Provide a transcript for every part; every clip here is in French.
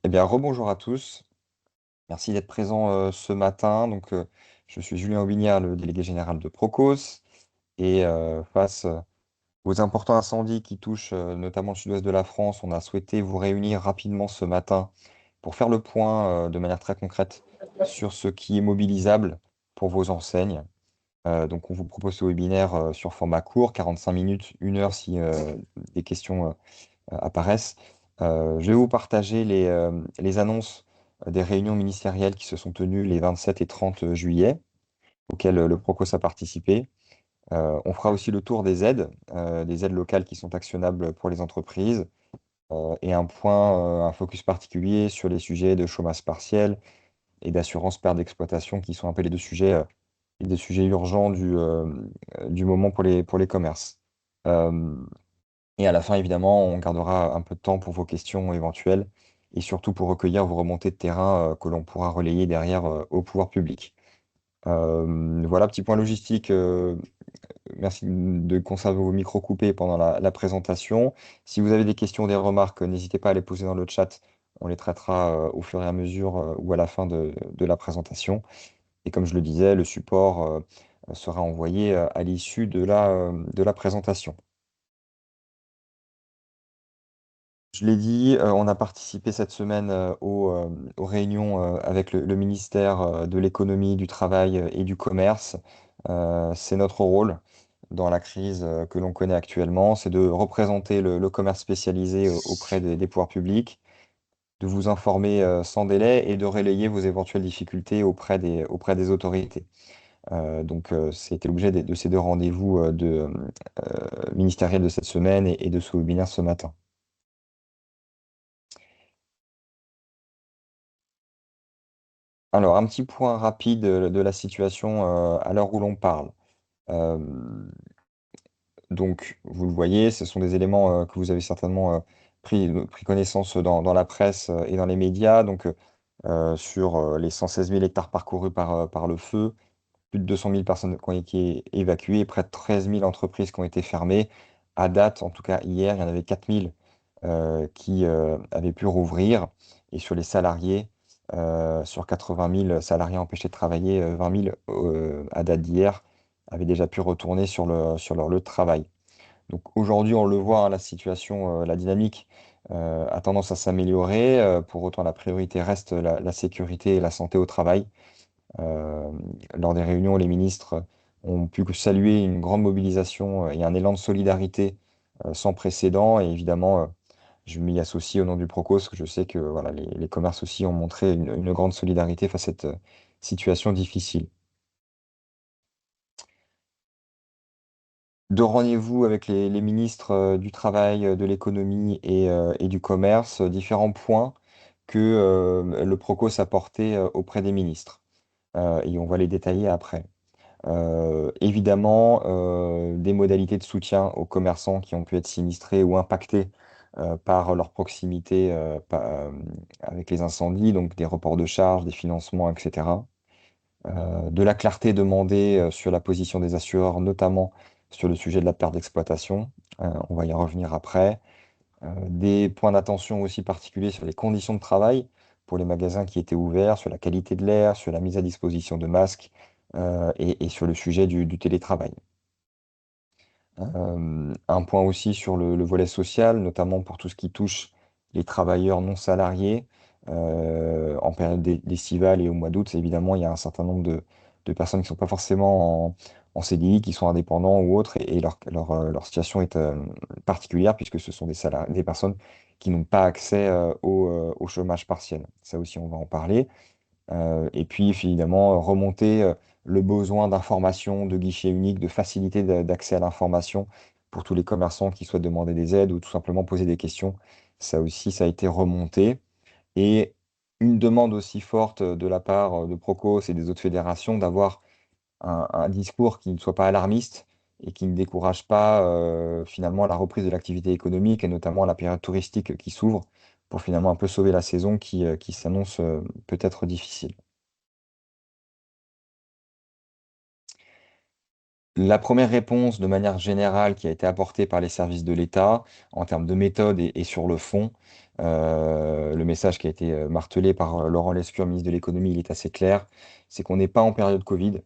Eh bien, rebonjour à tous. Merci d'être présent ce matin. Je suis Julien Aubignard, le délégué général de Procos. Face aux importants incendies qui touchent notamment le sud-ouest de la France, on a souhaité vous réunir rapidement ce matin pour faire le point de manière très concrète sur ce qui est mobilisable pour vos enseignes. On vous propose ce webinaire sur format court, 45 minutes, 1 heure si des questions apparaissent. Je vais vous partager les annonces des réunions ministérielles qui se sont tenues les 27 et 30 juillet, auxquelles le Procos a participé. On fera aussi le tour des aides locales qui sont actionnables pour les entreprises, et un focus particulier sur les sujets de chômage partiel et d'assurance perte d'exploitation, qui sont un peu les deux sujets urgents du moment pour les commerces. Euh, et à la fin, évidemment, on gardera un peu de temps pour vos questions éventuelles et surtout pour recueillir vos remontées de terrain que l'on pourra relayer derrière au pouvoir public. Voilà, petit point logistique. Merci de conserver vos micros coupés pendant la présentation. Si vous avez des questions ou des remarques, n'hésitez pas à les poser dans le chat. On les traitera au fur et à mesure ou à la fin de la présentation. Et comme je le disais, le support sera envoyé à l'issue de la présentation. Je l'ai dit, on a participé cette semaine aux réunions avec le ministère de l'économie, du travail et du commerce. C'est notre rôle dans la crise que l'on connaît actuellement, c'est de représenter le commerce spécialisé auprès des pouvoirs publics, de vous informer sans délai et de relayer vos éventuelles difficultés auprès des autorités. C'était l'objet de ces deux rendez-vous ministériels de cette semaine et de ce webinaire ce matin. Alors, un petit point rapide de la situation à l'heure où l'on parle. Euh, Vous le voyez, ce sont des éléments que vous avez certainement pris connaissance dans la presse et dans les médias. Sur les 116 000 hectares parcourus par le feu, plus de 200 000 personnes qui ont été évacuées, près de 13 000 entreprises qui ont été fermées. À date, en tout cas hier, il y en avait 4 000 qui avaient pu rouvrir. Et sur les salariés, sur 80 000 salariés empêchés de travailler, 20 000 à date d'hier avaient déjà pu retourner sur leur lieu de travail. Donc aujourd'hui, on le voit, hein, la situation, la dynamique a tendance à s'améliorer. Pour autant, la priorité reste la sécurité et la santé au travail. Euh, Lors des réunions, les ministres ont pu saluer une grande mobilisation et un élan de solidarité sans précédent. Et évidemment, je m'y associe au nom du Procos, parce que je sais que voilà, les commerces aussi ont montré une grande solidarité face à cette situation difficile. De rendez-vous avec les ministres du Travail, de l'Économie et du Commerce, différents points que le Procos a portés auprès des ministres. Et on va les détailler après. Évidemment, des modalités de soutien aux commerçants qui ont pu être sinistrés ou impactés par leur proximité avec les incendies, donc des reports de charges, des financements, etc. De la clarté demandée sur la position des assureurs, notamment sur le sujet de la perte d'exploitation. On va y revenir après. Des points d'attention aussi particuliers sur les conditions de travail pour les magasins qui étaient ouverts, sur la qualité de l'air, sur la mise à disposition de masques et sur le sujet du télétravail. Un point aussi sur le volet social, notamment pour tout ce qui touche les travailleurs non salariés. En période estivale et au mois d'août, évidemment, il y a un certain nombre de personnes qui ne sont pas forcément en CDI, qui sont indépendants ou autres, et leur situation est particulière puisque ce sont des personnes qui n'ont pas accès au chômage partiel. Ça aussi, on va en parler. Et puis, évidemment, remonter le besoin d'information, de guichet unique, de facilité d'accès à l'information pour tous les commerçants qui souhaitent demander des aides ou tout simplement poser des questions. Ça aussi, ça a été remonté. Et une demande aussi forte de la part de Procos et des autres fédérations d'avoir un discours qui ne soit pas alarmiste et qui ne décourage pas finalement la reprise de l'activité économique et notamment la période touristique qui s'ouvre pour finalement un peu sauver la saison qui s'annonce peut-être difficile. La première réponse, de manière générale, qui a été apportée par les services de l'État en termes de méthode et sur le fond, le message qui a été martelé par Laurent Lescure, ministre de l'Économie, il est assez clair, c'est qu'on n'est pas en période Covid.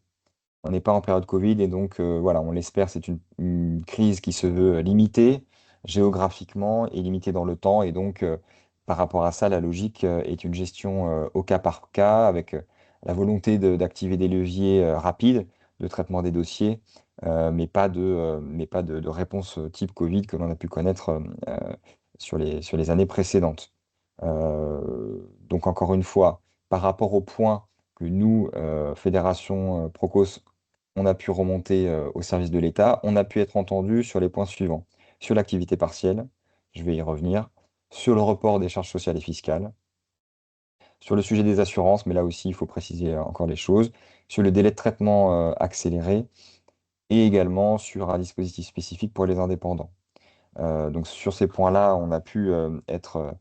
On n'est pas en période Covid et donc voilà, on l'espère, c'est une crise qui se veut limitée géographiquement et limitée dans le temps. Et donc, par rapport à ça, la logique est une gestion au cas par cas avec la volonté d'activer des leviers rapides de traitement des dossiers, mais pas de réponse type Covid que l'on a pu connaître sur les années précédentes. Donc, encore une fois, par rapport au point que nous, Fédération Procos, on a pu remonter au service de l'État, on a pu être entendu sur les points suivants. Sur l'activité partielle, je vais y revenir, sur le report des charges sociales et fiscales, sur le sujet des assurances, mais là aussi, il faut préciser encore les choses, sur le délai de traitement accéléré et également sur un dispositif spécifique pour les indépendants. Donc sur ces points-là, on a pu être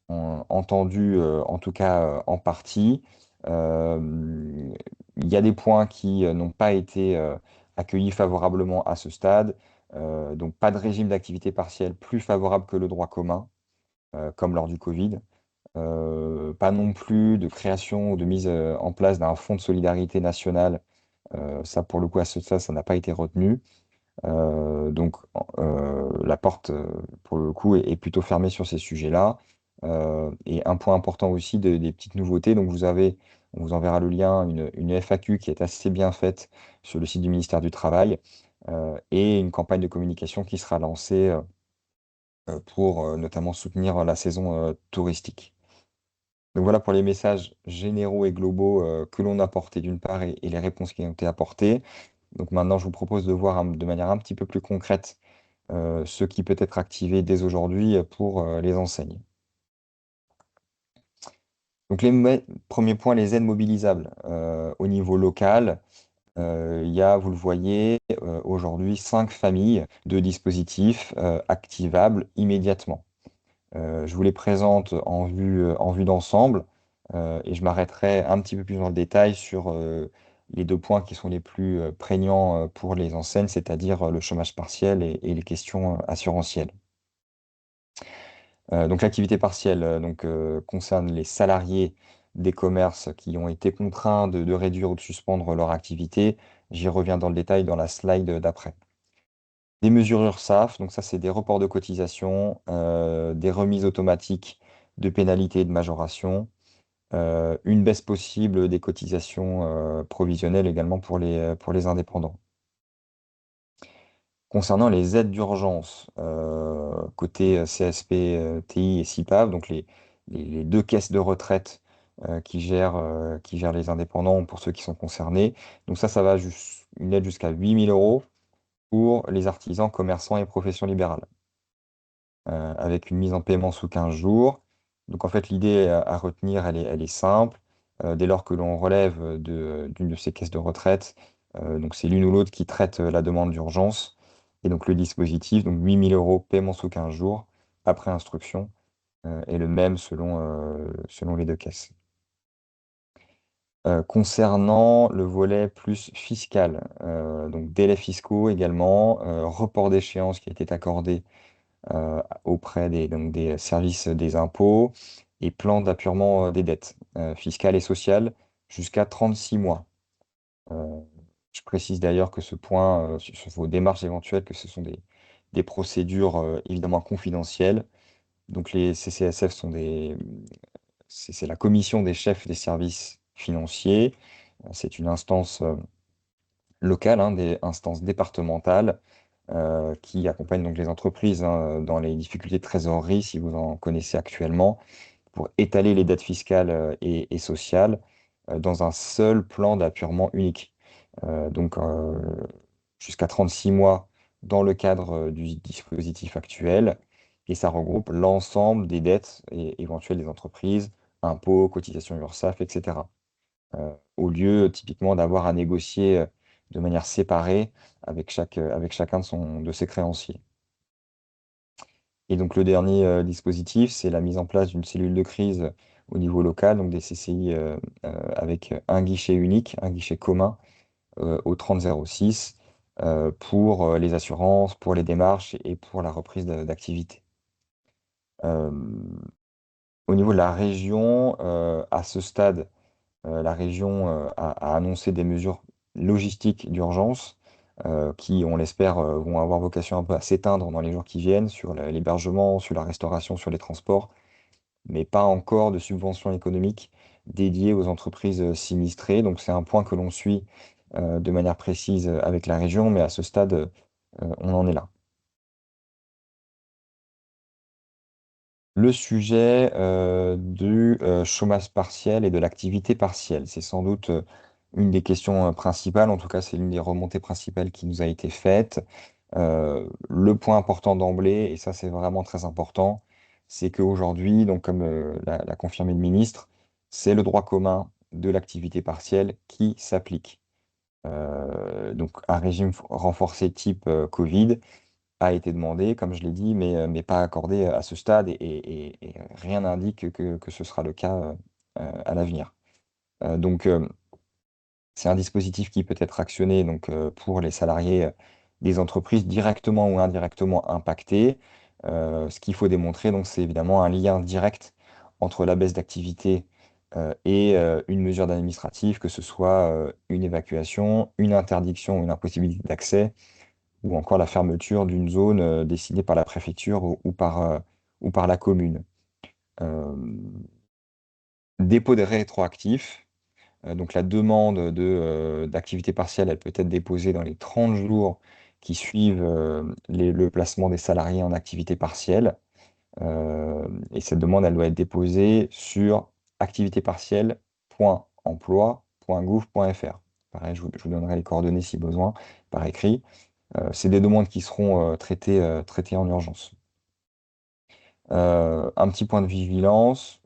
entendu, en tout cas en partie. Euh, il y a des points qui n'ont pas été accueillis favorablement à ce stade. Donc pas de régime d'activité partielle plus favorable que le droit commun, comme lors du Covid. Pas non plus de création ou de mise en place d'un fonds de solidarité national. Ça, pour le coup, à ce stade, ça n'a pas été retenu. Donc, la porte, pour le coup, est plutôt fermée sur ces sujets-là. Et un point important aussi, des petites nouveautés. Donc, on vous enverra le lien, une FAQ qui est assez bien faite sur le site du ministère du Travail, et une campagne de communication qui sera lancée pour notamment soutenir la saison touristique. Donc voilà pour les messages généraux et globaux que l'on a apportés d'une part et les réponses qui ont été apportées. Donc maintenant, je vous propose de voir de manière un petit peu plus concrète ce qui peut être activé dès aujourd'hui pour les enseignes. Donc premier point, les aides mobilisables. Au niveau local, il y a, vous le voyez, aujourd'hui 5 familles de dispositifs activables immédiatement. Je vous les présente en vue d'ensemble et je m'arrêterai un petit peu plus dans le détail sur les deux points qui sont les plus prégnants pour les enseignes, c'est-à-dire le chômage partiel et les questions assurantielles. Donc l'activité partielle concerne les salariés des commerces qui ont été contraints de réduire ou de suspendre leur activité. J'y reviens dans le détail dans la slide d'après. Des mesures URSSAF, donc ça c'est des reports de cotisation, des remises automatiques de pénalités et de majoration, une baisse possible des cotisations provisionnelles également pour les indépendants. Concernant les aides d'urgence, côté CSP, TI et CIPAV, donc les deux caisses de retraite qui gèrent les indépendants pour ceux qui sont concernés. Donc ça va une aide jusqu'à 8 000 euros pour les artisans, commerçants et professions libérales, avec une mise en paiement sous 15 jours. Donc en fait, l'idée à retenir, elle est simple. Dès lors que l'on relève d'une de ces caisses de retraite, donc c'est l'une ou l'autre qui traite la demande d'urgence. Et donc le dispositif, donc 8 000 euros, paiement sous 15 jours, après instruction, est le même selon les deux caisses. Concernant le volet plus fiscal, donc délais fiscaux également, report d'échéance qui a été accordé auprès des services des impôts et plan d'apurement des dettes fiscales et sociales jusqu'à 36 mois. Euh, je précise d'ailleurs que ce point, sur vos démarches éventuelles, que ce sont des procédures évidemment confidentielles. Donc les CCSF c'est la commission des chefs des services financiers. C'est une instance locales, hein, des instances départementales qui accompagnent donc les entreprises hein, dans les difficultés de trésorerie, si vous en connaissez actuellement, pour étaler les dettes fiscales et sociales dans un seul plan d'appurement unique. Donc jusqu'à 36 mois dans le cadre du dispositif actuel, et ça regroupe l'ensemble des dettes éventuelles des entreprises, impôts, cotisations URSSAF, etc. Au lieu typiquement d'avoir à négocier de manière séparée avec chacun de ses créanciers. Et donc le dernier dispositif, c'est la mise en place d'une cellule de crise au niveau local, donc des CCI avec un guichet unique, un guichet commun au 3006, pour les assurances, pour les démarches et pour la reprise d'activité. Euh, Au niveau de la région, à ce stade, la région a annoncé des mesures logistiques d'urgence qui, on l'espère, vont avoir vocation un peu à s'éteindre dans les jours qui viennent sur l'hébergement, sur la restauration, sur les transports, mais pas encore de subventions économiques dédiées aux entreprises sinistrées. Donc c'est un point que l'on suit de manière précise avec la région, mais à ce stade, on en est là. Le sujet du chômage partiel et de l'activité partielle, c'est sans doute une des questions principales, en tout cas c'est l'une des remontées principales qui nous a été faite. Le point important d'emblée, et ça c'est vraiment très important, c'est qu'aujourd'hui, donc comme l'a confirmé le ministre, c'est le droit commun de l'activité partielle qui s'applique. Donc un régime renforcé type Covid a été demandé, comme je l'ai dit, mais pas accordé à ce stade et rien n'indique que ce sera le cas à l'avenir. Donc, c'est un dispositif qui peut être actionné donc, pour les salariés des entreprises directement ou indirectement impactées. Ce qu'il faut démontrer, donc, c'est évidemment un lien direct entre la baisse d'activité et une mesure administrative, que ce soit une évacuation, une interdiction ou une impossibilité d'accès ou encore la fermeture d'une zone décidée par la préfecture ou par la commune. Euh, Dépôt des rétroactifs. Donc la demande d'activité partielle, elle peut être déposée dans les 30 jours qui suivent le placement des salariés en activité partielle. Et cette demande, elle doit être déposée sur activitépartielle.emploi.gouv.fr. Pareil, je vous donnerai les coordonnées si besoin par écrit. C'est des demandes qui seront traitées en urgence. Un petit point de vigilance,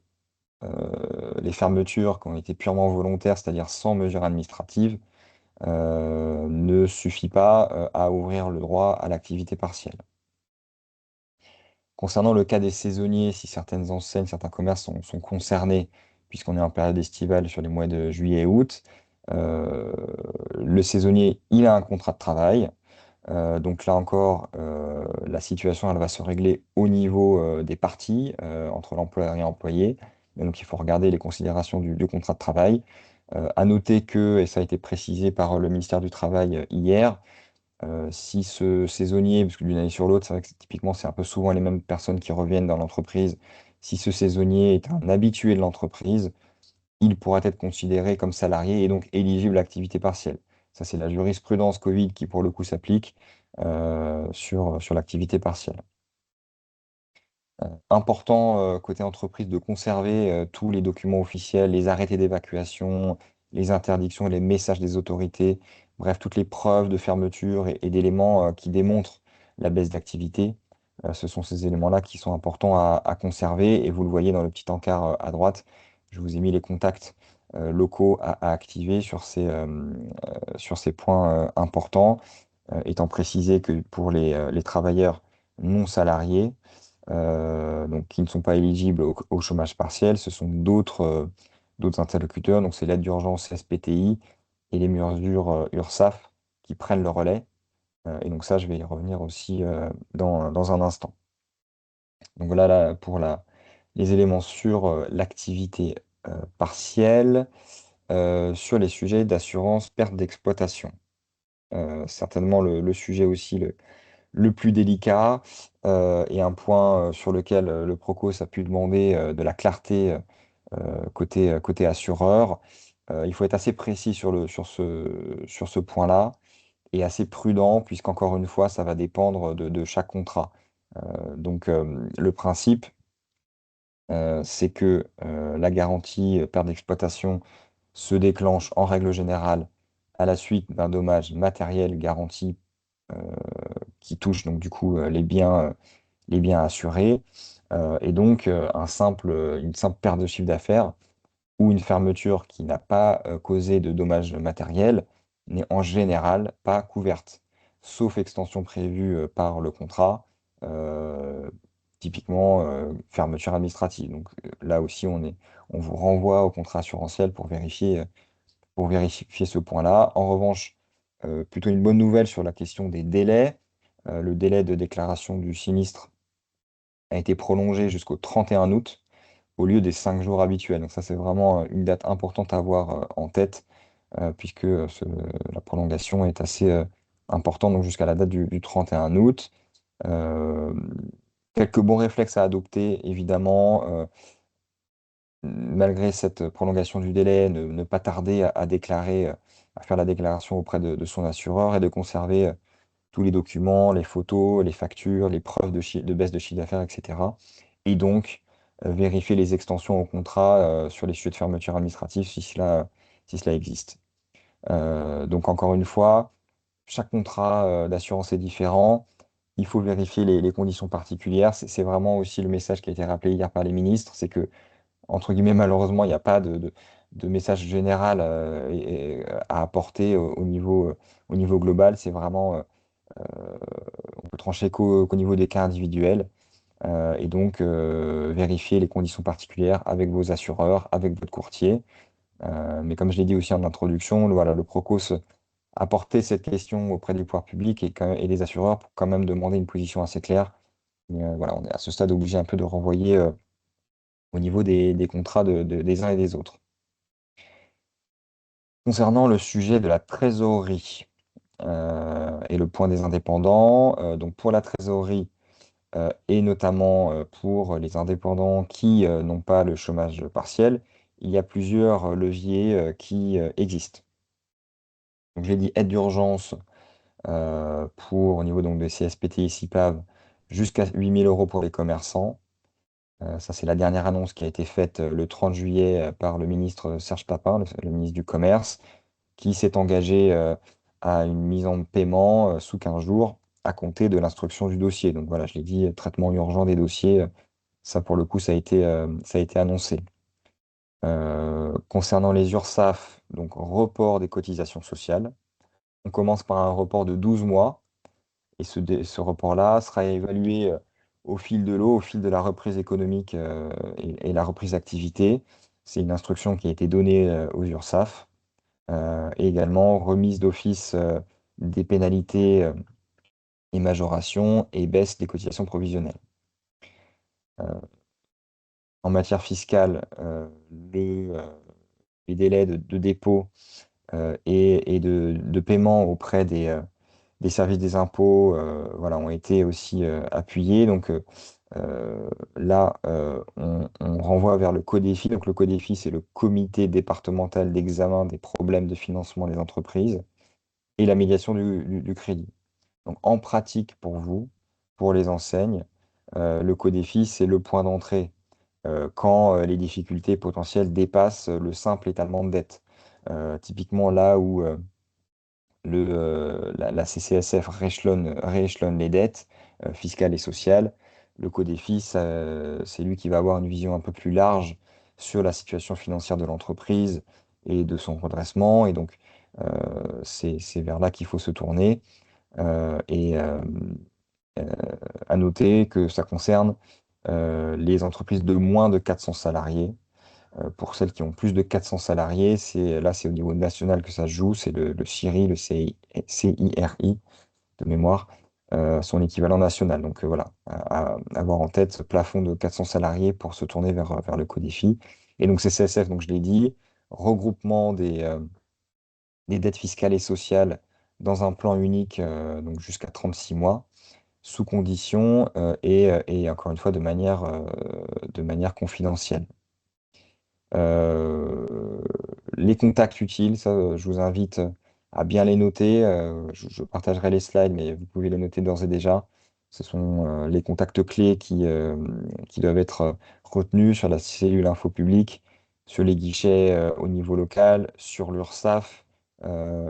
les fermetures qui ont été purement volontaires, c'est-à-dire sans mesure administrative, ne suffit pas à ouvrir le droit à l'activité partielle. Concernant le cas des saisonniers, si certaines enseignes, certains commerces sont concernés, puisqu'on est en période estivale sur les mois de juillet et août, euh, le saisonnier, il a un contrat de travail. Donc là encore, la situation, elle va se régler au niveau des parties entre l'employeur et l'employé. Et donc il faut regarder les considérations du contrat de travail. À noter que, et ça a été précisé par le ministère du Travail hier, si ce saisonnier, parce que d'une année sur l'autre, c'est vrai que typiquement c'est un peu souvent les mêmes personnes qui reviennent dans l'entreprise, si ce saisonnier est un habitué de l'entreprise, il pourra être considéré comme salarié et donc éligible à l'activité partielle. Ça, c'est la jurisprudence Covid qui, pour le coup, s'applique sur l'activité partielle. Important côté entreprise de conserver tous les documents officiels, les arrêtés d'évacuation, les interdictions et les messages des autorités, bref, toutes les preuves de fermeture et d'éléments qui démontrent la baisse d'activité. Ce sont ces éléments-là qui sont importants à conserver et vous le voyez dans le petit encart à droite, je vous ai mis les contacts locaux à activer sur ces points importants, étant précisé que pour les travailleurs non salariés, donc qui ne sont pas éligibles au chômage partiel. Ce sont d'autres interlocuteurs, donc c'est l'aide d'urgence SPTI et les mesures URSSAF qui prennent le relais. Et donc ça, je vais y revenir aussi dans un instant. Donc voilà là, pour les éléments sur l'activité partielle, sur les sujets d'assurance perte d'exploitation. Certainement le sujet aussi le plus délicat et un point sur lequel le Procos a pu demander de la clarté côté assureur. Il faut être assez précis sur ce point-là et assez prudent puisqu'encore une fois, ça va dépendre de chaque contrat. Donc le principe, c'est que la garantie perte d'exploitation se déclenche en règle générale à la suite d'un dommage matériel garanti euh, qui touche donc du coup les biens assurés, et donc une simple perte de chiffre d'affaires ou une fermeture qui n'a pas causé de dommages matériels n'est en général pas couverte, sauf extension prévue par le contrat, euh, typiquement fermeture administrative. Donc là aussi, on vous renvoie au contrat assurantiel pour vérifier ce point-là. En revanche, plutôt une bonne nouvelle sur la question des délais. Le délai de déclaration du sinistre a été prolongé jusqu'au 31 août au lieu des 5 jours habituels. Donc ça, c'est vraiment une date importante à avoir en tête, puisque la prolongation est assez importante, donc jusqu'à la date du 31 août. Euh, Quelques bons réflexes à adopter, évidemment. Malgré cette prolongation du délai, ne pas tarder à déclarer, à faire la déclaration auprès de son assureur et de conserver tous les documents, les photos, les factures, les preuves de baisse de chiffre d'affaires, etc. Et donc, vérifier les extensions au contrat sur les sujets de fermeture administrative si cela existe. Donc, encore une fois, chaque contrat d'assurance est différent. Il faut vérifier les conditions particulières. C'est vraiment aussi le message qui a été rappelé hier par les ministres, c'est que entre guillemets, malheureusement, il n'y a pas de message général à apporter au niveau global. C'est vraiment, on peut trancher qu'au niveau des cas individuels. Et donc, vérifier les conditions particulières avec vos assureurs, avec votre courtier. Mais comme je l'ai dit aussi en introduction, voilà, le Procos a porté cette question auprès du pouvoir public et des assureurs pour quand même demander une position assez claire. Mais, voilà, on est à ce stade obligé un peu de renvoyer au niveau des contrats des uns et des autres. Concernant le sujet de la trésorerie et le point des indépendants, donc pour la trésorerie et notamment pour les indépendants qui n'ont pas le chômage partiel, il y a plusieurs leviers qui existent. Donc j'ai dit aide d'urgence pour au niveau donc des CSPT CIPAV jusqu'à 8 000 € pour les commerçants. Ça, c'est la dernière annonce qui a été faite le 30 juillet par le ministre Serge Papin, le ministre du Commerce, qui s'est engagé à une mise en paiement sous 15 jours à compter de l'instruction du dossier. Donc voilà, je l'ai dit, traitement urgent des dossiers, ça pour le coup, ça a été annoncé. Concernant les URSSAF, donc report des cotisations sociales, on commence par un report de 12 mois et ce report-là sera évalué au fil de l'eau, au fil de la reprise économique et la reprise d'activité. C'est une instruction qui a été donnée aux URSSAF. Et également remise d'office des pénalités et majorations et baisse des cotisations provisionnelles. En matière fiscale, les délais de dépôt et de paiement auprès des services des impôts voilà, ont été aussi appuyés. Donc là, on renvoie vers le CODEFI. Donc le CODEFI, c'est le comité départemental d'examen des problèmes de financement des entreprises et la médiation du crédit. Donc, en pratique, pour vous, pour les enseignes, le CODEFI, c'est le point d'entrée quand les difficultés potentielles dépassent le simple étalement de dette. Typiquement, là où la CCSF rééchelonne les dettes fiscales et sociales, le CODEFI, c'est lui qui va avoir une vision un peu plus large sur la situation financière de l'entreprise et de son redressement. Et donc, c'est vers là qu'il faut se tourner. Et à noter que ça concerne les entreprises de moins de 400 salariés. Pour celles qui ont plus de 400 salariés, c'est au niveau national que ça se joue, c'est le CIRI, le CIRI de mémoire, son équivalent national. Donc voilà, à avoir en tête ce plafond de 400 salariés pour se tourner vers le CODEFI. Et donc CCSF, donc je l'ai dit, regroupement des dettes fiscales et sociales dans un plan unique, donc jusqu'à 36 mois, sous condition et encore une fois de manière confidentielle. Euh, les contacts utiles, ça, je vous invite à bien les noter. Je partagerai les slides, mais vous pouvez les noter d'ores et déjà. Ce sont les contacts clés qui doivent être retenus sur la cellule info publique, sur les guichets au niveau local, sur l'URSSAF,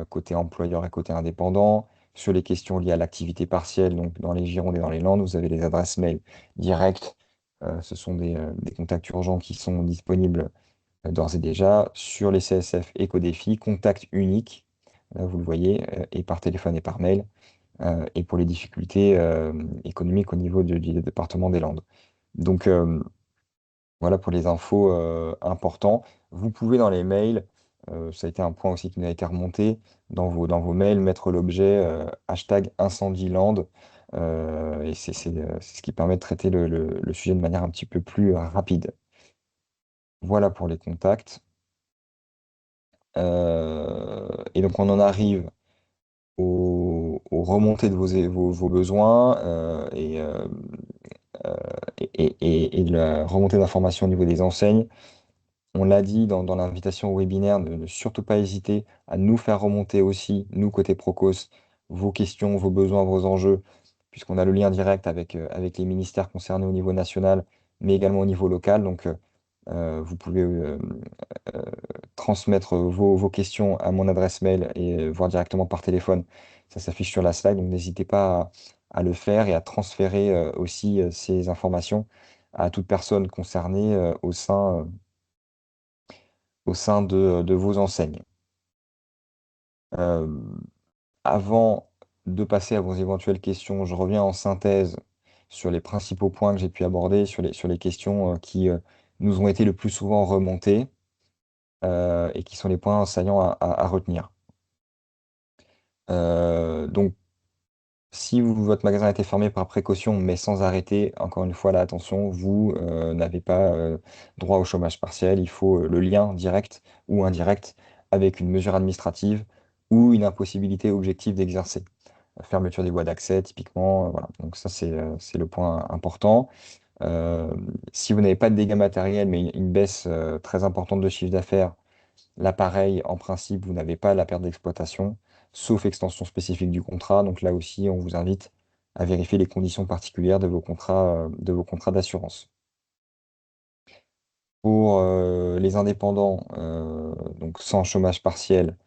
côté employeur et côté indépendant, sur les questions liées à l'activité partielle, donc dans les Girondes et dans les Landes, vous avez les adresses mail directes. Ce sont des contacts urgents qui sont disponibles d'ores et déjà sur les CSF EcoDéfi, contact unique, là vous le voyez, et par téléphone et par mail, et pour les difficultés économiques au niveau du département des Landes. Donc voilà pour les infos importants. Vous pouvez dans les mails Ça a été un point aussi qui nous a été remonté dans vos mails, mettre l'objet hashtag Incendieland. Et c'est ce qui permet de traiter le sujet de manière un petit peu plus rapide. Voilà pour les contacts. Et donc on en arrive aux remontées de vos besoins euh, et de la remontée d'informations au niveau des enseignes. On l'a dit dans l'invitation au webinaire, ne surtout pas hésiter à nous faire remonter aussi, nous, côté Procos, vos questions, vos besoins, vos enjeux, puisqu'on a le lien direct avec les ministères concernés au niveau national, mais également au niveau local. Donc, vous pouvez euh, transmettre vos questions à mon adresse mail et voir directement par téléphone. Ça s'affiche sur la slide, donc n'hésitez pas à le faire et à transférer aussi ces informations à toute personne concernée au sein de vos enseignes. Euh, Avant de passer à vos éventuelles questions, je reviens en synthèse sur les principaux points que j'ai pu aborder, sur les questions qui nous ont été le plus souvent remontées et qui sont les points saillants à retenir. Donc, si votre magasin a été fermé par précaution, mais sans arrêter, encore une fois, là, attention, vous n'avez pas droit au chômage partiel. Il faut le lien direct ou indirect avec une mesure administrative ou une impossibilité objective d'exercer. Fermeture des voies d'accès, typiquement. Voilà. Donc ça, c'est le point important. Euh, Si vous n'avez pas de dégâts matériels, mais une baisse très importante de chiffre d'affaires, l'appareil, en principe, vous n'avez pas la perte d'exploitation, sauf extension spécifique du contrat. Donc là aussi, on vous invite à vérifier les conditions particulières de vos contrats d'assurance. Pour les indépendants, donc sans chômage partiel,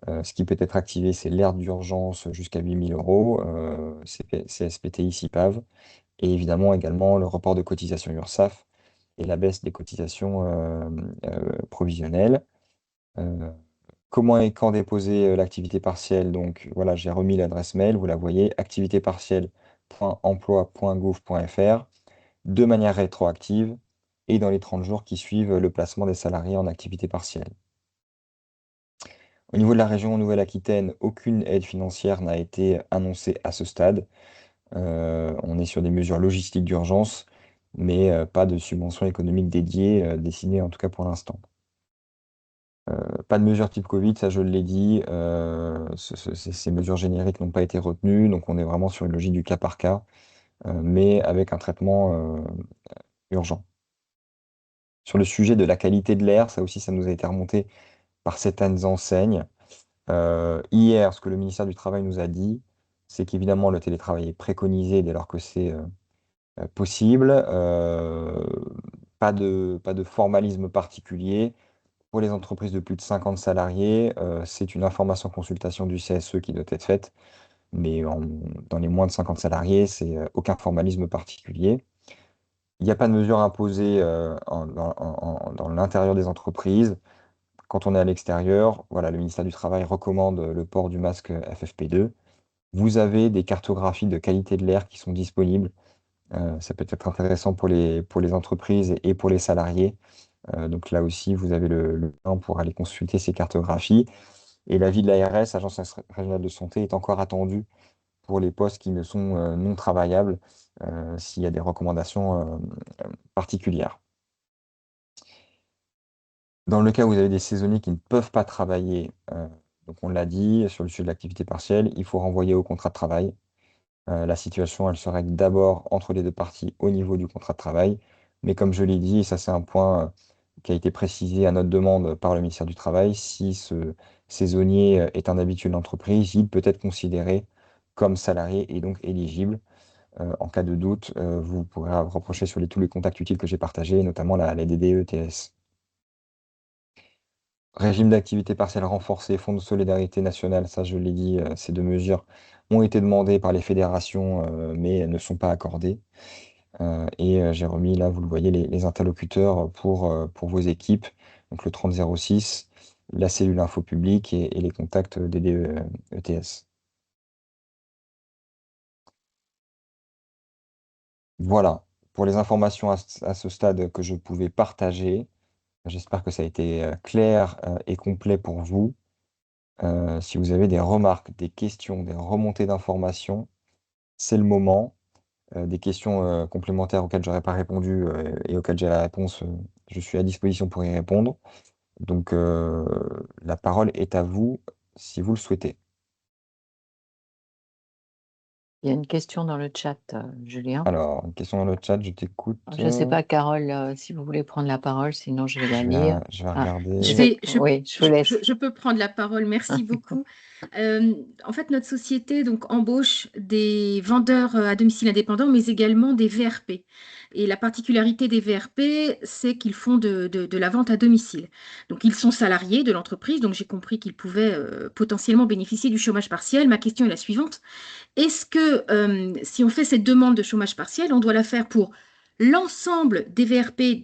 ce qui peut être activé, c'est l'aide d'urgence jusqu'à 8 000 euros, CSPTI, CIPAV, et évidemment également le report de cotisation URSSAF et la baisse des cotisations provisionnelles. Euh, Comment et quand déposer l'activité partielle? Donc voilà, j'ai remis l'adresse mail, vous la voyez, activitépartielle.emploi.gouv.fr, de manière rétroactive et dans les 30 jours qui suivent le placement des salariés en activité partielle. Au niveau de la région Nouvelle-Aquitaine, aucune aide financière n'a été annoncée à ce stade. On est sur des mesures logistiques d'urgence, mais pas de subvention économique dédiée, décidée en tout cas pour l'instant. Pas de mesures type Covid, ça je l'ai dit. Ces mesures génériques n'ont pas été retenues, donc on est vraiment sur une logique du cas par cas, mais avec un traitement urgent. Sur le sujet de la qualité de l'air, ça aussi, ça nous a été remonté par certaines enseignes. Hier, ce que le ministère du Travail nous a dit, c'est qu'évidemment le télétravail est préconisé dès lors que c'est possible. Pas de formalisme particulier. Pour les entreprises de plus de 50 salariés, c'est une information consultation du CSE qui doit être faite, mais dans les moins de 50 salariés, c'est aucun formalisme particulier. Il n'y a pas de mesure imposée dans l'intérieur des entreprises. Quand on est à l'extérieur, voilà, le ministère du Travail recommande le port du masque FFP2. Vous avez des cartographies de qualité de l'air qui sont disponibles. Ça peut être intéressant pour les entreprises et pour les salariés. Donc là aussi, vous avez le lien pour aller consulter ces cartographies. Et l'avis de l'ARS, Agence régionale de santé, est encore attendu pour les postes qui ne sont non travaillables, s'il y a des recommandations particulières. Dans le cas où vous avez des saisonniers qui ne peuvent pas travailler, donc on l'a dit, sur le sujet de l'activité partielle, il faut renvoyer au contrat de travail. La situation, elle se règle d'abord entre les deux parties au niveau du contrat de travail. Mais comme je l'ai dit, et ça c'est un point qui a été précisé à notre demande par le ministère du Travail, si ce saisonnier est un habitué de l'entreprise, il peut être considéré comme salarié et donc éligible. En cas de doute, vous pourrez reprocher sur tous les contacts utiles que j'ai partagés, notamment la DDE TS. Régime d'activité partielle renforcé, Fonds de solidarité nationale, ça je l'ai dit, ces deux mesures ont été demandées par les fédérations, mais elles ne sont pas accordées. Et j'ai remis là, vous le voyez, les interlocuteurs pour vos équipes, donc le 3006, la cellule info publique et les contacts DDE ETS. Voilà, pour les informations à ce stade que je pouvais partager. J'espère que ça a été clair et complet pour vous. Si vous avez des remarques, des questions, des remontées d'informations, c'est le moment. Des questions complémentaires auxquelles j'aurais pas répondu et auxquelles j'ai la réponse, je suis à disposition pour y répondre. Donc, la parole est à vous si vous le souhaitez. Il y a une question dans le chat, Julien. Alors, une question dans le chat, je t'écoute. Je ne sais pas, Carole, si vous voulez prendre la parole, sinon je vais la lire. Je vais Ah, regarder. oui, je vous laisse. Je peux prendre la parole, merci beaucoup. En fait, notre société donc, embauche des vendeurs à domicile indépendants, mais également des VRP. Et la particularité des VRP, c'est qu'ils font de la vente à domicile. Donc, ils sont salariés de l'entreprise, donc j'ai compris qu'ils pouvaient potentiellement bénéficier du chômage partiel. Ma question est la suivante. Est-ce que si on fait cette demande de chômage partiel, on doit la faire pour l'ensemble des VRP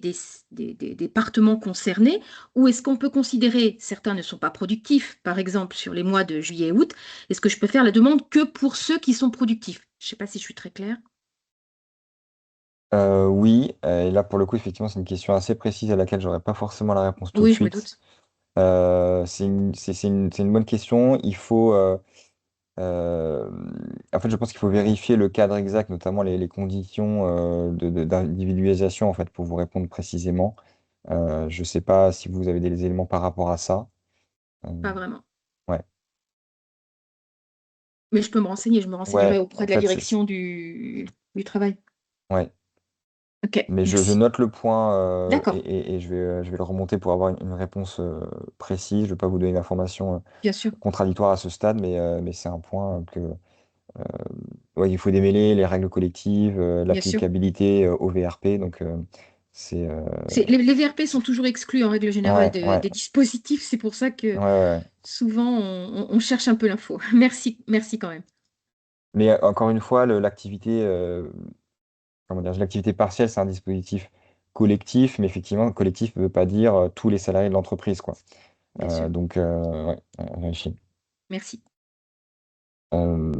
des départements concernés, ou est-ce qu'on peut considérer, certains ne sont pas productifs, par exemple sur les mois de juillet et août, est-ce que je peux faire la demande que pour ceux qui sont productifs? Je ne sais pas si je suis très claire. Oui, et là pour le coup, effectivement, c'est une question assez précise à laquelle j'aurais pas forcément la réponse tout de Oui, je me suite. doute. C'est une bonne question. Il faut, euh, en fait, je pense qu'il faut vérifier le cadre exact, notamment les conditions d'individualisation, en fait, pour vous répondre précisément. Je ne sais pas si vous avez des éléments par rapport à ça. Euh, Pas vraiment. ouais, Mais je peux me renseigner, je me ouais, renseignerai auprès en de la fait, direction du travail. ouais. Ok, Mais je merci. note le point D'accord, et je vais le remonter pour avoir une réponse précise. Je ne vais pas vous donner d'informations bien sûr, contradictoires à ce stade, mais c'est un point que ouais, il faut démêler les règles collectives, bien sûr. l'applicabilité au VRP. Donc, c'est. Les VRP sont toujours exclus en règle générale Ouais, ouais, des dispositifs, c'est pour ça ouais, que ouais. souvent on cherche un peu l'info. Merci, merci quand même. Mais encore une fois, l'activité, comment dire, l'activité partielle, c'est un dispositif collectif, mais effectivement, collectif ne veut pas dire tous les salariés de l'entreprise, quoi. Bien sûr. Donc, ouais, vérifier. Merci. Euh,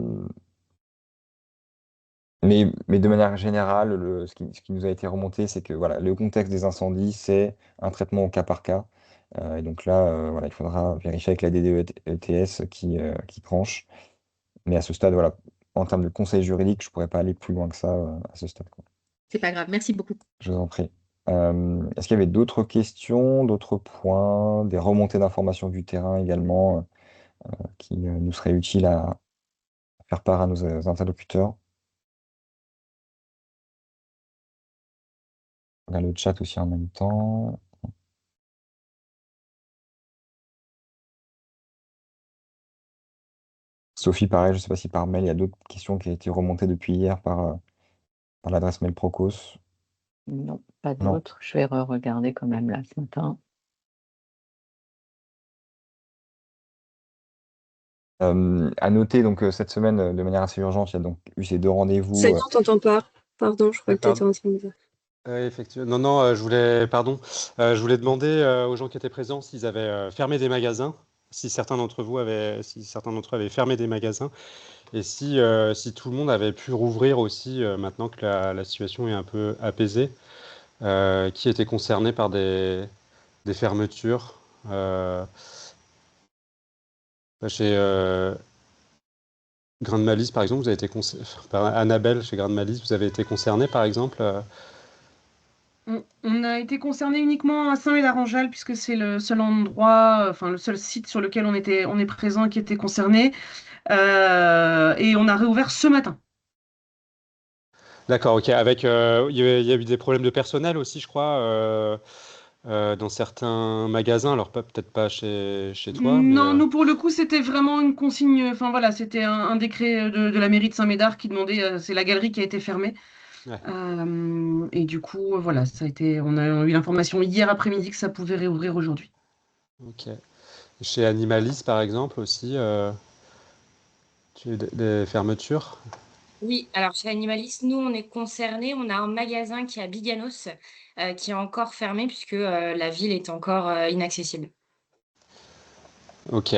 mais de manière générale, ce qui nous a été remonté, c'est que voilà, le contexte des incendies, c'est un traitement au cas par cas. Et donc là, voilà, il faudra vérifier avec la DDETS qui tranche. Mais à ce stade, voilà, en termes de conseil juridique, je ne pourrais pas aller plus loin que ça à ce stade, quoi. C'est pas grave. Merci beaucoup. Je vous en prie. Est-ce qu'il y avait d'autres questions, d'autres points, des remontées d'informations du terrain également qui nous seraient utiles à faire part à nos interlocuteurs? On a le chat aussi en même temps. Sophie, pareil, je ne sais pas si par mail, il y a d'autres questions qui ont été remontées depuis hier par l'adresse mail Procos. Non, pas Non. d'autres. Je vais re-regarder quand même là ce matin. À noter, donc cette semaine, de manière assez urgente, il y a donc eu ces deux rendez-vous. Salut, on t'entend pas. Pardon, je crois que tu étais Pardon. en train de dire. Effectivement. Non, non, je voulais demander aux gens qui étaient présents s'ils avaient fermé des magasins, si certains d'entre eux avaient fermé des magasins, et si tout le monde avait pu rouvrir aussi maintenant que la situation est un peu apaisée, qui était concerné par des fermetures. Chez Grain de Malice, par exemple, vous avez été par Annabelle chez Grain de Malice, vous avez été concerné, par exemple. On a été concerné uniquement à Saint-Médard-en-Jalles puisque c'est le seul endroit, enfin le seul site sur lequel on est présent qui était concerné. Et on a réouvert ce matin. D'accord, ok. Avec, il y a eu des problèmes de personnel aussi, je crois, dans certains magasins. Alors peut-être pas chez toi, mais Non, nous pour le coup c'était vraiment une consigne. Enfin voilà, c'était un décret de la mairie de Saint-Médard qui demandait. C'est la galerie qui a été fermée. ouais, Et du coup, voilà, ça a été. On a eu l'information hier après-midi que ça pouvait réouvrir aujourd'hui. ok. Chez Animalis, par exemple, aussi, tu as eu des fermetures. Oui, alors chez Animalis, nous, on est concernés. On a un magasin qui est à Biganos, qui est encore fermé puisque la ville est encore inaccessible. Ok.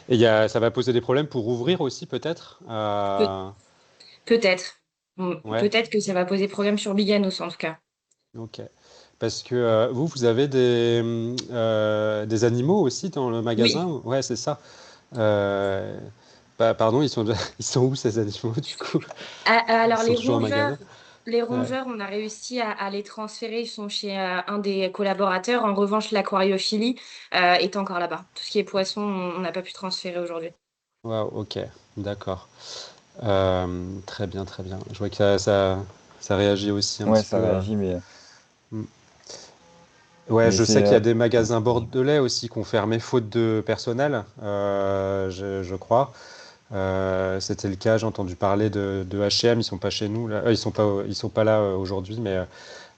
Et ça va poser des problèmes pour ouvrir aussi, peut-être. Pe- Peut-être. Ouais, Peut-être que ça va poser problème sur Biganos, en tout cas. ok. Parce que vous avez des animaux aussi dans le Oui. magasin? Ouais, c'est ça. Euh, pardon, ils sont où ces animaux du coup? Ils Alors sont toujours au magasin? les Ouais. rongeurs, on a réussi à les transférer. Ils sont chez un des collaborateurs. En revanche, l'aquariophilie est encore là-bas. Tout ce qui est poisson, on n'a pas pu transférer aujourd'hui. Waouh, ok, d'accord. Très bien, très bien. Je vois que ça réagit aussi un Ouais, petit ça peu. réagit, mais, Mm. Ouais, mais je sais c'est. qu'il y a des magasins bordelais aussi qui ont fermé faute de personnel, je crois. C'était le cas, j'ai entendu parler de H&M, ils sont pas chez nous là. Ils sont pas là aujourd'hui, mais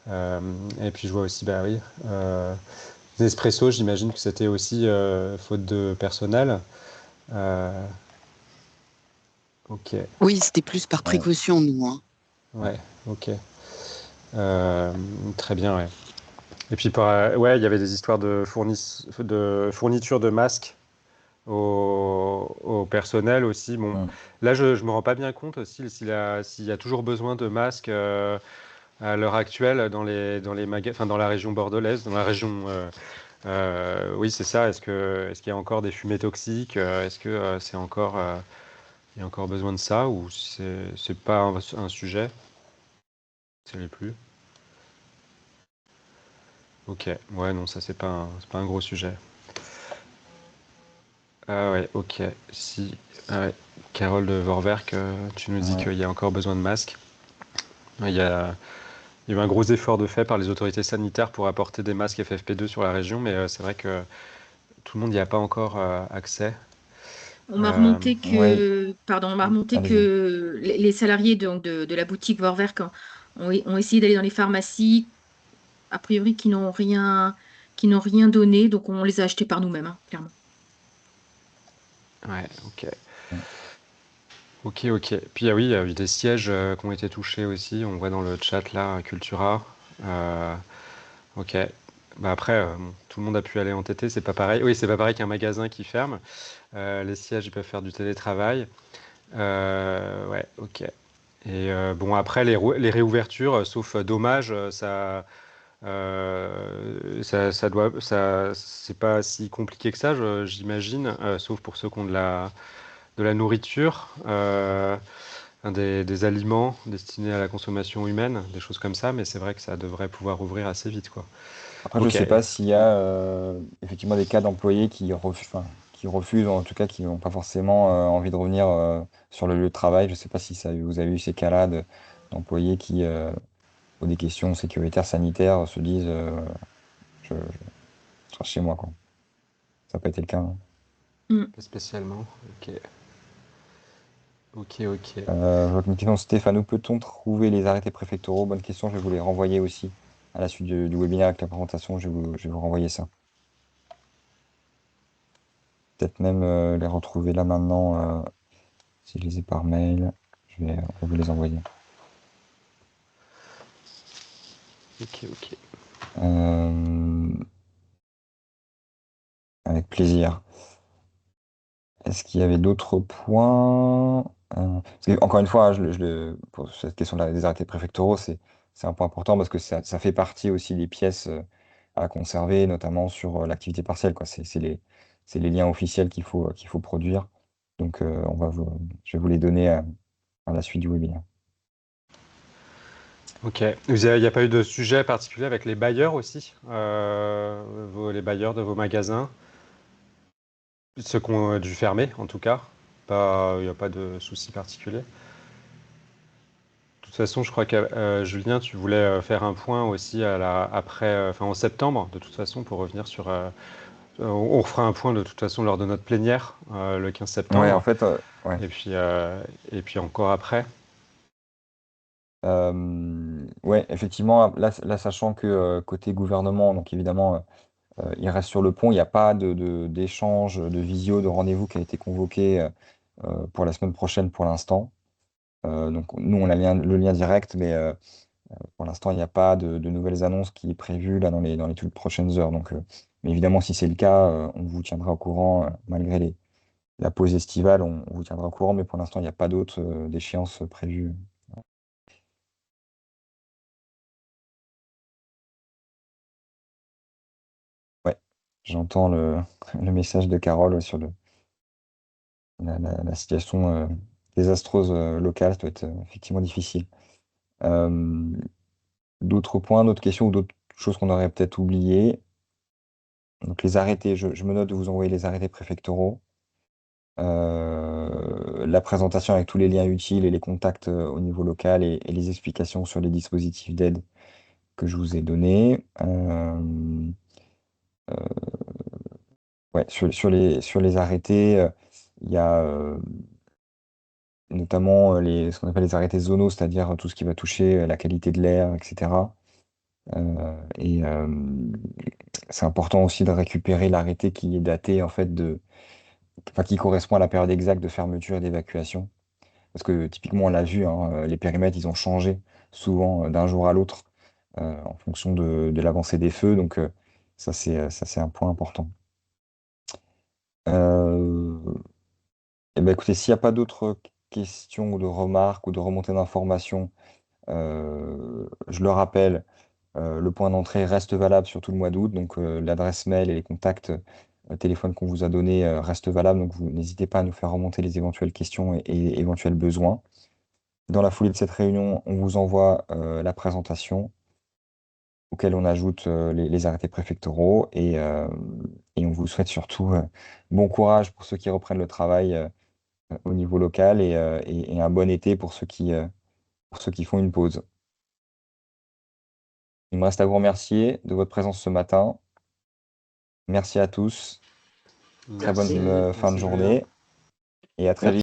euh, et puis je vois aussi, bah oui, Nespresso, j'imagine que c'était aussi faute de personnel. Euh, ok, Oui, c'était plus par Ouais. précaution, nous, hein. ouais, ok. Euh, Très bien, ouais. Et puis, ouais, il y avait des histoires de fourniture de masques au personnel aussi. Bon, Mm. là, je me rends pas bien compte aussi s'il y a toujours besoin de masques à l'heure actuelle dans les enfin, dans la région bordelaise, dans la région. Oui, c'est ça. Est-ce qu'il y a encore des fumées toxiques? Est-ce que il y a encore besoin de ça ou c'est pas un sujet? Ça l'est plus. Ok. Ouais, non, ça c'est pas un gros sujet. Ah ouais, ok. Si, ah ouais. Carole de Vorwerk, tu nous dis Ouais. qu'il y a encore besoin de masques. Ouais, il y a eu un gros effort de fait par les autorités sanitaires pour apporter des masques FFP2 sur la région, mais c'est vrai que tout le monde n'y a pas encore accès. On m'a Euh, remonté Ouais, pardon, on m'a remonté allez-y. que les salariés donc, de la boutique Vorwerk ont essayé d'aller dans les pharmacies, a priori qui n'ont rien donné, donc on les a achetés par nous-mêmes, hein, clairement. ouais, ok. Mm. Ok, ok. Puis ah oui, il y a eu des sièges qui ont été touchés aussi. On voit dans le chat là, Cultura. Euh, ok. Bah après, bon, tout le monde a pu aller en TT, c'est pas pareil. Oui, c'est pas pareil qu'un magasin qui ferme. Les sièges, ils peuvent faire du télétravail. Ouais, ok. Et bon, après, les réouvertures, sauf dommage, c'est pas si compliqué que ça, j'imagine, sauf pour ceux qui ont de la nourriture, des aliments destinés à la consommation humaine, des choses comme ça, mais c'est vrai que ça devrait pouvoir ouvrir assez vite, quoi. Après, je ne Ok. sais pas s'il y a effectivement des cas d'employés qui refusent, ou en tout cas qui n'ont pas forcément envie de revenir sur le lieu de travail. Je ne sais pas si vous avez eu ces cas-là d'employés qui, pour des questions sécuritaires, sanitaires, se disent je serai chez moi, quoi. Ça n'a pas été le cas, hein. Mm. Pas spécialement. Ok. Ok, ok. Je vois qu'une question, Stéphane, où peut-on trouver les arrêtés préfectoraux? Bonne question, je vais vous les renvoyer aussi à la suite du webinaire avec la présentation. Je vais vous renvoyer ça. Peut-être même les retrouver là maintenant. Si je les ai par mail, je vais vous les envoyer. Ok, ok. Euh, Avec plaisir. Est-ce qu'il y avait d'autres points? Parce que, encore une fois, hein, pour cette question des arrêtés préfectoraux, c'est un point important parce que ça fait partie aussi des pièces à conserver, notamment sur l'activité partielle, quoi. C'est les liens officiels qu'il faut produire. Donc, je vais vous les donner à la suite du webinaire. Ok. Il n'y a pas eu de sujet particulier avec les bailleurs aussi, les bailleurs de vos magasins, ceux qui ont dû fermer en tout cas. Il n'y a pas de souci particulier. De toute façon, je crois que Julien, tu voulais faire un point aussi après, enfin en septembre, de toute façon, pour revenir sur. On refera un point de toute façon lors de notre plénière le 15 Ouais, en septembre, fait, ouais. et puis encore après. Ouais, effectivement, là, sachant que côté gouvernement, donc évidemment, il reste sur le pont, il n'y a pas d'échange, de visio, de rendez-vous qui a été convoqué pour la semaine prochaine pour l'instant. Donc nous, on a le lien direct, mais pour l'instant, il n'y a pas de nouvelles annonces qui est prévues là dans les toutes prochaines heures. Donc, mais évidemment, si c'est le cas, on vous tiendra au courant, malgré la pause estivale, on vous tiendra au courant, mais pour l'instant, il n'y a pas d'autres d'échéances prévues. J'entends le message de Carole sur la situation désastreuse locale. Ça doit être effectivement difficile. D'autres points, d'autres questions ou d'autres choses qu'on aurait peut-être oubliées? Donc les arrêtés, je me note de vous envoyer les arrêtés préfectoraux. La présentation avec tous les liens utiles et les contacts au niveau local et les explications sur les dispositifs d'aide que je vous ai donnés. Ouais, sur les arrêtés, il y a notamment ce qu'on appelle les arrêtés zonaux, c'est-à-dire tout ce qui va toucher la qualité de l'air, etc. Et c'est important aussi de récupérer l'arrêté qui est daté en fait enfin, qui correspond à la période exacte de fermeture et d'évacuation. Parce que typiquement, on l'a vu, hein, les périmètres, ils ont changé souvent d'un jour à l'autre en fonction de l'avancée des feux. Donc ça, c'est un point important. Et ben, écoutez, s'il n'y a pas d'autres questions ou de remarques ou de remontées d'informations, je le rappelle, le point d'entrée reste valable sur tout le mois d'août. Donc l'adresse mail et les contacts téléphone qu'on vous a donnés restent valables. Donc vous n'hésitez pas à nous faire remonter les éventuelles questions et éventuels besoins. Dans la foulée de cette réunion, on vous envoie la présentation auquel on ajoute les arrêtés préfectoraux et on vous souhaite surtout bon courage pour ceux qui reprennent le travail au niveau local et un bon été pour pour ceux qui font une pause. Il me reste à vous remercier de votre présence ce matin. Merci à tous. Très bonne Merci. fin de Merci, Julien. journée et à très vite.